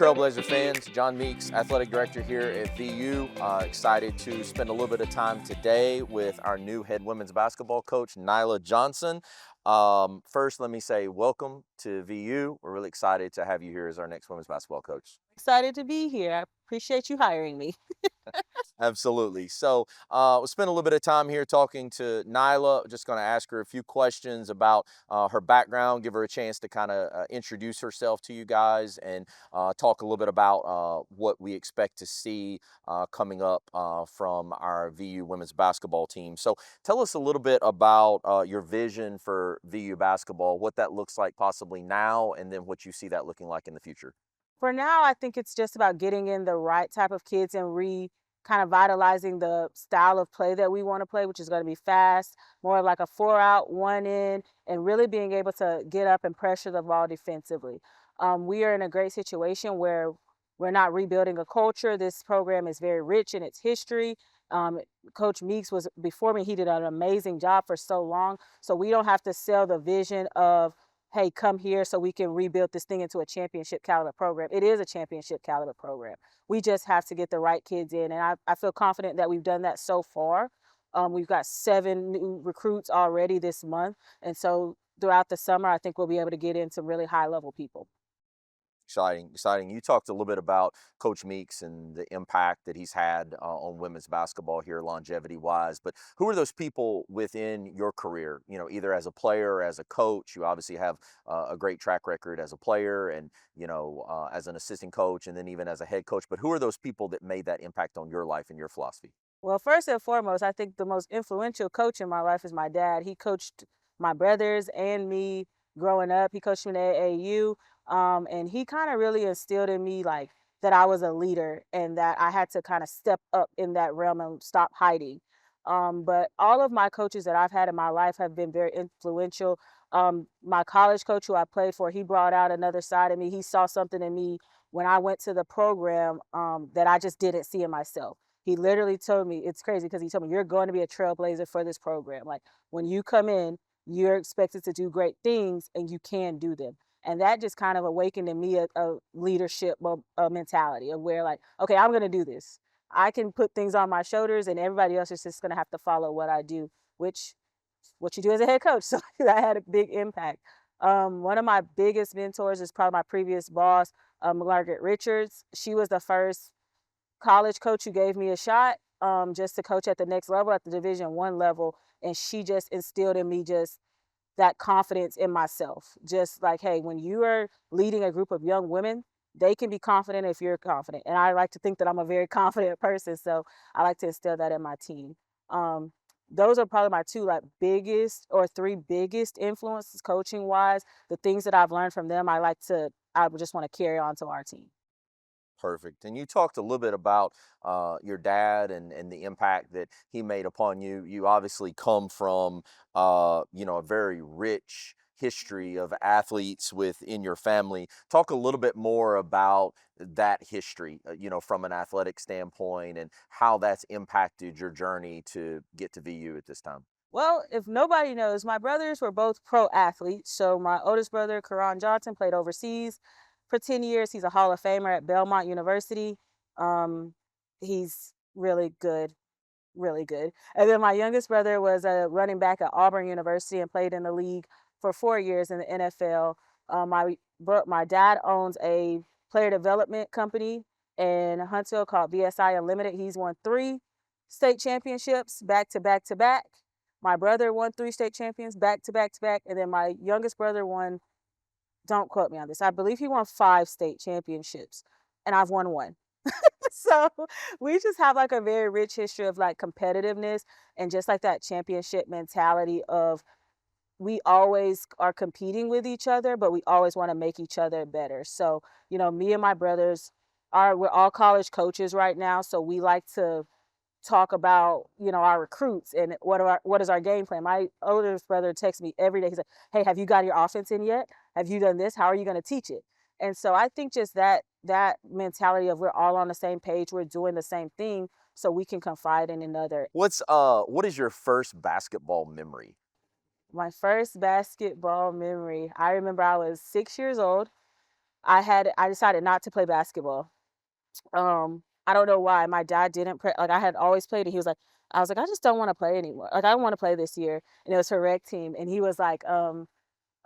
Trailblazer fans, John Meeks, Athletic Director here at VU. Excited to spend a little bit of time today with our new head women's basketball coach, Nyla Johnson. First, let me say welcome to VU. We're really excited to have you here as our next women's basketball coach. Excited to be here. I appreciate you hiring me. Absolutely. So we'll spend a little bit of time here talking to Nyla. Just going to ask her a few questions about her background, give her a chance to kind of introduce herself to you guys, and talk a little bit about what we expect to see coming up from our VU women's basketball team. So tell us a little bit about your vision for VU basketball, what that looks like possibly now, and then what you see that looking like in the future. For now, I think it's just about getting in the right type of kids and kind of vitalizing the style of play that we want to play, which is going to be fast, more like a 4 out, 1 in, and really being able to get up and pressure the ball defensively. We are in a great situation where we're not rebuilding a culture. This program is very rich in its history. Um, Coach Meeks was before me. He did an amazing job for so long. So we don't have to sell the vision of, hey, come here so we can rebuild this thing into a championship caliber program. It is a championship caliber program. We just have to get the right kids in. And I feel confident that we've done that so far. We've got 7 new recruits already this month. And so throughout the summer, I think we'll be able to get in some really high level people. Exciting, exciting. You talked a little bit about Coach Meeks and the impact that he's had on women's basketball here, longevity-wise. But who are those people within your career? You know, either as a player or as a coach. You obviously have a great track record as a player, and as an assistant coach, and then even as a head coach. But who are those people that made that impact on your life and your philosophy? Well, first and foremost, I think the most influential coach in my life is my dad. He coached my brothers and me growing up. He coached me at AAU, and he kind of really instilled in me like that I was a leader and that I had to kind of step up in that realm and stop hiding. But all of my coaches that I've had in my life have been very influential. My college coach, who I played for, he brought out another side of me. He saw something in me when I went to the program that I just didn't see in myself. He literally told me, it's crazy because he told me, you're going to be a trailblazer for this program. Like when you come in, you're expected to do great things and you can do them. And that just kind of awakened in me a leadership mentality of where like, okay, I'm going to do this. I can put things on my shoulders and everybody else is just going to have to follow what I do, which what you do as a head coach. So that had a big impact. One of my biggest mentors is probably my previous boss, Margaret Richards. She was the first college coach who gave me a shot just to coach at the next level, at the Division I level. And she just instilled in me just that confidence in myself. Just like, hey, when you are leading a group of young women, they can be confident if you're confident. And I like to think that I'm a very confident person. So I like to instill that in my team. Um, those are probably my two like biggest or three biggest influences coaching wise. The things that I've learned from them, I would just want to carry on to our team. Perfect. And you talked a little bit about your dad and the impact that he made upon you. You obviously come from, a very rich history of athletes within your family. Talk a little bit more about that history, from an athletic standpoint and how that's impacted your journey to get to VU at this time. Well, if nobody knows, my brothers were both pro athletes. So my oldest brother, Karan Johnson, played overseas for 10 years. He's a Hall of Famer at Belmont University. Um, he's really good, really good. And then my youngest brother was a running back at Auburn University and played in the league for 4 years in the NFL. My dad owns a player development company in Huntsville called BSI Unlimited. He's won 3 state championships back to back to back. My brother won 3 state champions back to back to back. And then my youngest brother won, don't quote me on this, I believe he won 5 state championships and I've won one. So we just have like a very rich history of like competitiveness and just like that championship mentality of we always are competing with each other, but we always want to make each other better. So, me and my brothers we're all college coaches right now. So we like to talk about, our recruits and what is our game plan. My oldest brother texts me every day. He's like, hey, have you got your offense in yet? Have you done this? How are you going to teach it? And so I think just that mentality of we're all on the same page, we're doing the same thing so we can confide in another. What is your first basketball memory? My first basketball memory, I remember I was 6 years old. I decided not to play basketball. I don't know why. My dad didn't play. Like I had always played, and he was like, I was like, I just don't want to play anymore. Like I don't want to play this year, and it was her rec team, and he was like,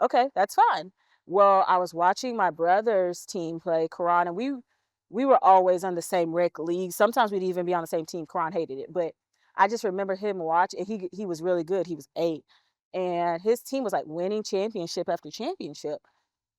okay, that's fine. Well, I was watching my brother's team play Quran, and we were always on the same rec league. Sometimes we'd even be on the same team. Quran hated it, but I just remember him watch, and he was really good. He was 8, and his team was like winning championship after championship.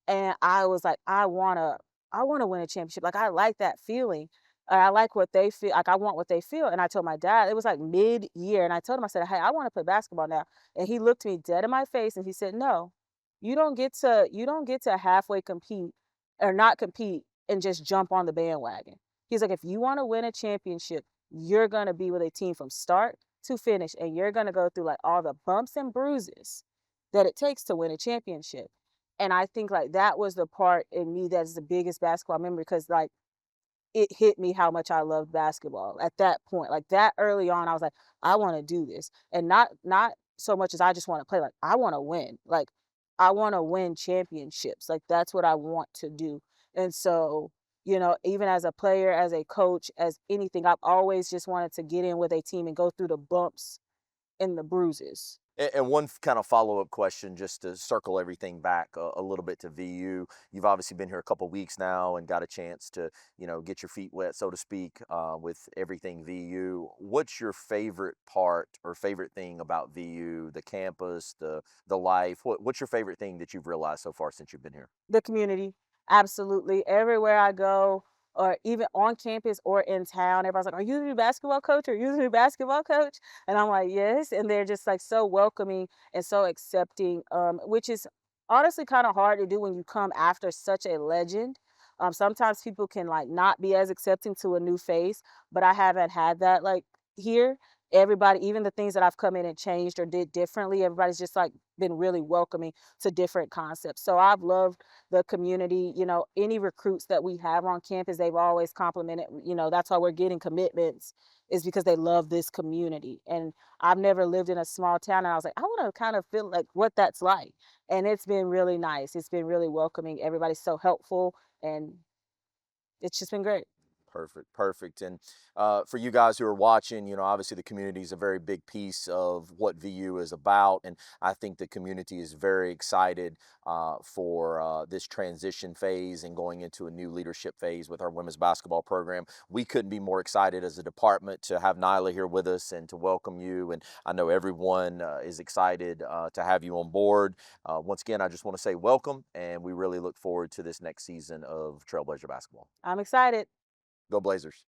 And I was like, I wanna win a championship. Like, I like that feeling. I like what they feel. Like, I want what they feel. And I told my dad, it was like mid-year, and I told him, I said, "Hey, I wanna play basketball now." And he looked me dead in my face and he said, "No, you don't get to halfway compete or not compete and just jump on the bandwagon." He's like, "If you wanna win a championship, you're gonna be with a team from start to finish, and you're gonna go through like all the bumps and bruises that it takes to win a championship." And I think, like, that was the part in me that's the biggest basketball memory because, like, it hit me how much I loved basketball at that point. Like, that early on, I was like, "I wanna do this." And not so much as I just wanna play, like, I wanna win. Like, I wanna win championships. Like, that's what I want to do. And so, even as a player, as a coach, as anything, I've always just wanted to get in with a team and go through the bumps and the bruises. And one kind of follow-up question, just to circle everything back a little bit to VU. You've obviously been here a couple weeks now and got a chance to, get your feet wet, so to speak, with everything VU. What's your favorite part or favorite thing about VU, the campus, the life? What's your favorite thing that you've realized so far since you've been here? The community, absolutely. Everywhere I go, or even on campus or in town, everybody's like, "Are you the new basketball coach? Are you the new basketball coach?" And I'm like, "Yes." And they're just like so welcoming and so accepting, which is honestly kind of hard to do when you come after such a legend. Sometimes people can like not be as accepting to a new face, but I haven't had that like here. Everybody, even the things that I've come in and changed or did differently, everybody's just like been really welcoming to different concepts. So I've loved the community. Any recruits that we have on campus, they've always complimented, that's why we're getting commitments is because they love this community. And I've never lived in a small town, and I was like, I want to kind of feel like what that's like. And it's been really nice. It's been really welcoming. Everybody's so helpful, and it's just been great. Perfect, perfect. And for you guys who are watching, obviously the community is a very big piece of what VU is about, and I think the community is very excited for this transition phase and going into a new leadership phase with our women's basketball program. We couldn't be more excited as a department to have Nyla here with us and to welcome you. And I know everyone is excited to have you on board. Once again, I just want to say welcome, and we really look forward to this next season of Trailblazer basketball. I'm excited. Go Blazers.